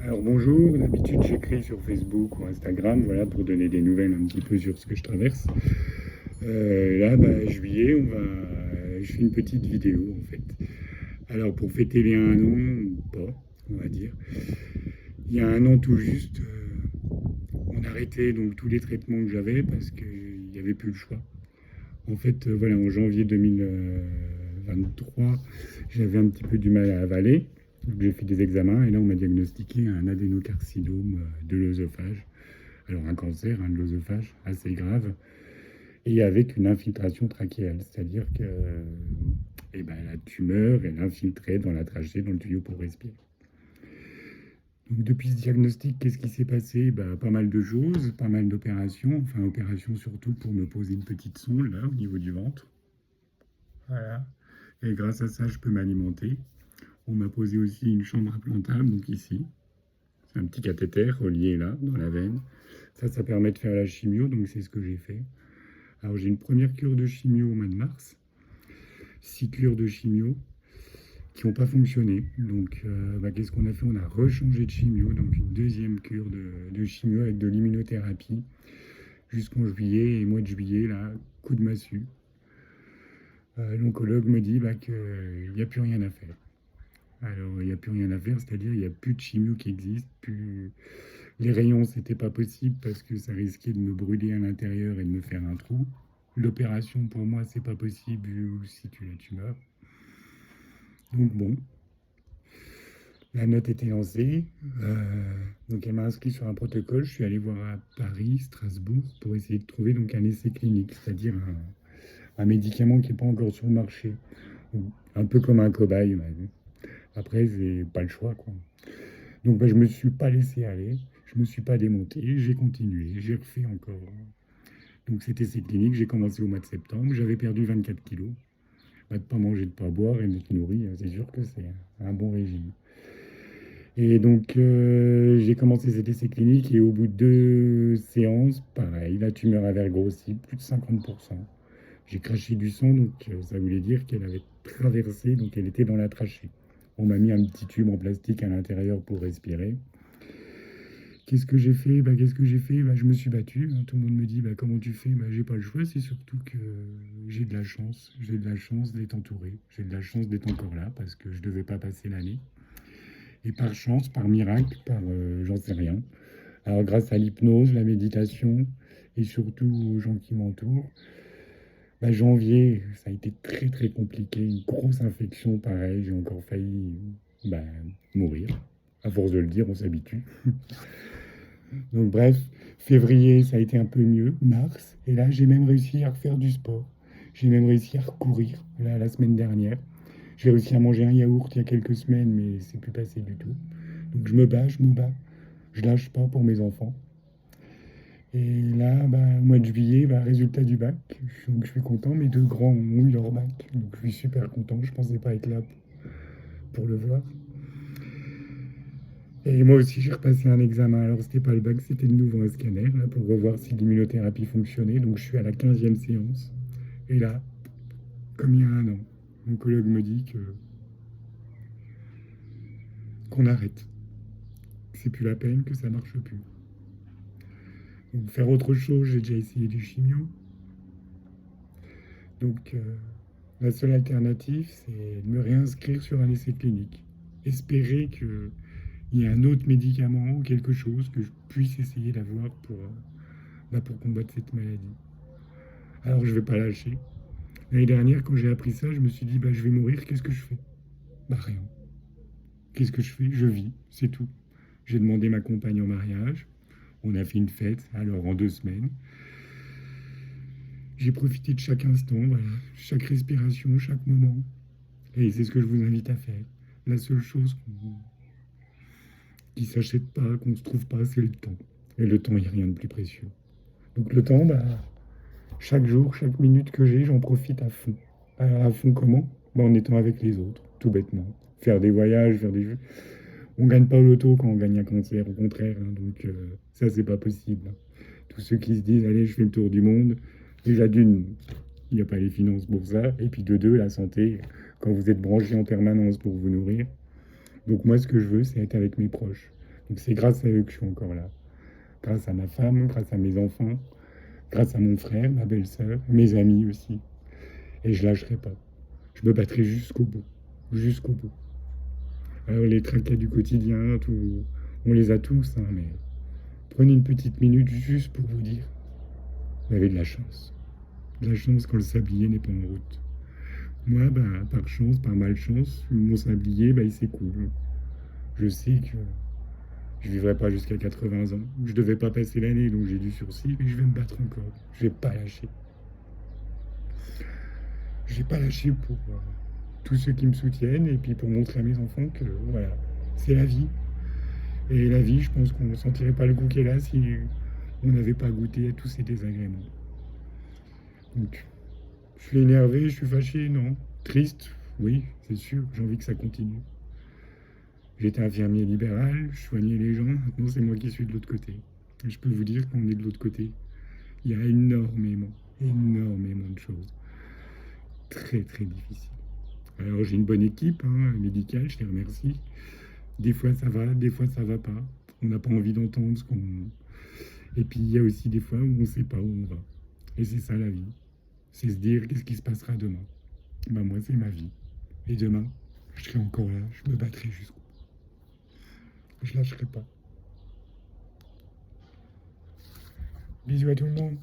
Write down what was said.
Alors bonjour, d'habitude j'écris sur Facebook ou Instagram, voilà, pour donner des nouvelles un petit peu sur ce que je traverse. Là, juillet, je fais une petite vidéo en fait. Alors pour fêter les 1 an, ou pas, on va dire, il y a 1 an tout juste, on arrêtait donc tous les traitements que j'avais parce qu'il n'y avait plus le choix. En fait, voilà, en janvier 2023, j'avais un petit peu du mal à avaler. Donc j'ai fait des examens et là on m'a diagnostiqué un adénocarcinome de l'œsophage. Alors un cancer de l'œsophage assez grave et avec une infiltration trachéale, c'est-à-dire que la tumeur elle infiltrait dans la trachée, dans le tuyau pour respirer. Donc depuis ce diagnostic, qu'est-ce qui s'est passé? Pas mal de choses, pas mal d'opérations, enfin opérations surtout pour me poser une petite sonde là au niveau du ventre. Voilà. Et grâce à ça, je peux m'alimenter. On m'a posé aussi une chambre implantable, donc ici. C'est un petit cathéter relié là, dans la veine. Ça permet de faire la chimio, donc c'est ce que j'ai fait. Alors j'ai une première cure de chimio au mois de mars. 6 cures de chimio qui n'ont pas fonctionné. Donc qu'est-ce qu'on a fait? On a rechangé de chimio, donc une deuxième cure de chimio avec de l'immunothérapie jusqu'en juillet. Et mois de juillet, là, coup de massue. L'oncologue me dit qu'il n'y a plus rien à faire. Alors, il n'y a plus rien à faire, c'est-à-dire il n'y a plus de chimio qui existe, plus... Les rayons, c'était pas possible parce que ça risquait de me brûler à l'intérieur et de me faire un trou. L'opération, pour moi, c'est pas possible vu où se situe la tumeur. Donc bon, la note était lancée. Donc elle m'a inscrit sur un protocole. Je suis allé voir à Paris, Strasbourg, pour essayer de trouver donc un essai clinique, c'est-à-dire un médicament qui n'est pas encore sur le marché. Un peu comme un cobaye. Après, c'est pas le choix, quoi. Donc je me suis pas laissé aller, je me suis pas démonté, j'ai continué, j'ai refait encore. Donc c'était ces cliniques, j'ai commencé au mois de septembre, j'avais perdu 24 kilos. De pas manger, de pas boire et d'être nourri, c'est sûr que c'est un bon régime. Et donc j'ai commencé cet essai clinique et au bout de 2 séances, pareil, la tumeur avait grossi, plus de 50%. J'ai craché du sang, donc ça voulait dire qu'elle avait traversé, donc elle était dans la trachée. On m'a mis un petit tube en plastique à l'intérieur pour respirer. Qu'est-ce que j'ai fait? Je me suis battu. Tout le monde me dit comment tu fais? J'ai pas le choix. C'est surtout que j'ai de la chance. J'ai de la chance d'être entouré. J'ai de la chance d'être encore là parce que je devais pas passer l'année. Et par chance, par miracle, j'en sais rien. Alors grâce à l'hypnose, la méditation et surtout aux gens qui m'entourent, janvier, ça a été très très compliqué. Une grosse infection, pareil. J'ai encore failli mourir. À force de le dire, on s'habitue. Donc bref, février, ça a été un peu mieux, mars, et là j'ai même réussi à refaire du sport. J'ai même réussi à recourir, là, la semaine dernière. J'ai réussi à manger un yaourt il y a quelques semaines, mais c'est plus passé du tout. Donc je me bats, je lâche pas pour mes enfants. Et là, au mois de juillet, résultat du bac. Donc je suis content, mes deux grands ont eu leur bac. Donc je suis super content, je pensais pas être là pour le voir. Et moi aussi, j'ai repassé un examen. Alors, c'était pas le bac, c'était de nouveau un scanner là, pour revoir si l'immunothérapie fonctionnait. Donc, je suis à la 15e séance. Et là, comme il y a 1 an, mon collègue me dit qu'on arrête. Que c'est plus la peine, que ça marche plus. Donc, faire autre chose, j'ai déjà essayé du chimio. Donc, la seule alternative, c'est de me réinscrire sur un essai clinique. Espérer qu'il y ait un autre médicament ou quelque chose que je puisse essayer d'avoir pour combattre cette maladie. Alors je vais pas lâcher. L'année dernière, quand j'ai appris ça, je me suis dit, je vais mourir, qu'est-ce que je fais? Rien. Qu'est-ce que je fais? Je vis, c'est tout. J'ai demandé ma compagne en mariage. On a fait une fête, alors en 2 semaines. J'ai profité de chaque instant, voilà, chaque respiration, chaque moment. Et c'est ce que je vous invite à faire. La seule chose qui s'achète pas, qu'on se trouve pas, c'est le temps. Et le temps, il n'y a rien de plus précieux. Donc le temps, chaque jour, chaque minute que j'ai, j'en profite à fond. À fond comment? En étant avec les autres, tout bêtement. Faire des voyages, faire des jeux. On gagne pas au loto quand on gagne un concert, au contraire. Donc ça, c'est pas possible. Tous ceux qui se disent, allez, je fais le tour du monde. Déjà d'une, il n'y a pas les finances pour ça. Et puis de deux, la santé, quand vous êtes branché en permanence pour vous nourrir. Donc moi, ce que je veux, c'est être avec mes proches. Donc c'est grâce à eux que je suis encore là. Grâce à ma femme, grâce à mes enfants, grâce à mon frère, ma belle-sœur, mes amis aussi. Et je lâcherai pas. Je me battrai jusqu'au bout. Jusqu'au bout. Alors les tracas du quotidien, tout, on les a tous, hein, mais prenez une petite minute juste pour vous dire, vous avez de la chance. De la chance quand le sablier n'est pas en route. Moi, bah, par chance, par malchance, mon sablier, bah, il s'écoule. Je sais que je vivrai pas jusqu'à 80 ans. Je devais pas passer l'année, donc j'ai du sursis, mais je vais me battre encore. Je vais pas lâcher. Je vais pas lâcher pour tous ceux qui me soutiennent et puis pour montrer à mes enfants que voilà, c'est la vie. Et la vie, je pense qu'on ne sentirait pas le goût qu'elle a si on n'avait pas goûté à tous ces désagréments. Donc, je suis énervé, je suis fâché, non. Triste, oui, c'est sûr, j'ai envie que ça continue. J'étais infirmier libéral, je soignais les gens, maintenant c'est moi qui suis de l'autre côté. Et je peux vous dire qu'on est de l'autre côté. Il y a énormément, énormément de choses très très difficiles. Alors j'ai une bonne équipe médicale, je les remercie. Des fois ça va, des fois ça va pas. On n'a pas envie d'entendre ce qu'on... Et puis il y a aussi des fois où on ne sait pas où on va. Et c'est ça la vie. C'est se dire qu'est-ce qui se passera demain. Bah moi c'est ma vie. Et demain, je serai encore là, je me battrai jusqu'au bout. Je lâcherai pas. Bisous à tout le monde.